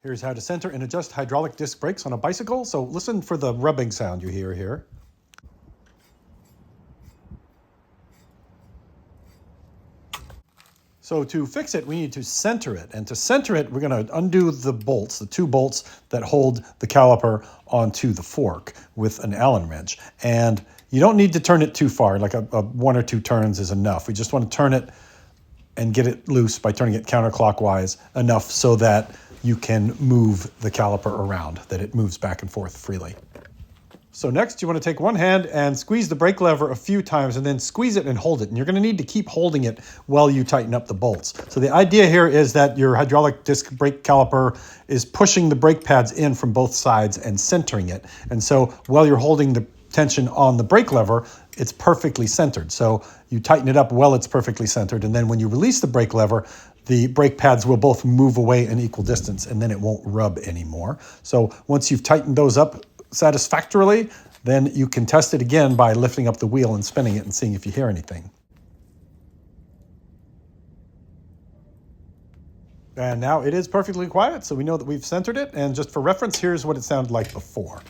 Here's how to center and adjust hydraulic disc brakes on a bicycle. So listen for the rubbing sound you hear here. So to fix it, we need to center it. And to center it, we're going to undo the bolts, the two bolts that hold the caliper onto the fork with an Allen wrench. And you don't need to turn it too far, like a 1 or 2 turns is enough. We just want to turn it and get it loose by turning it counterclockwise enough so that you can move the caliper around, that it moves back and forth freely. So next, you want to take one hand and squeeze the brake lever a few times and then squeeze it and hold it. And you're going to need to keep holding it while you tighten up the bolts. So the idea here is that your hydraulic disc brake caliper is pushing the brake pads in from both sides and centering it. And so while you're holding the tension on the brake lever, it's perfectly centered. So you tighten it up while it's perfectly centered. And then when you release the brake lever, the brake pads will both move away an equal distance and then it won't rub anymore. So once you've tightened those up satisfactorily, then you can test it again by lifting up the wheel and spinning it and seeing if you hear anything. And now it is perfectly quiet, so we know that we've centered it. And just for reference, here's what it sounded like before.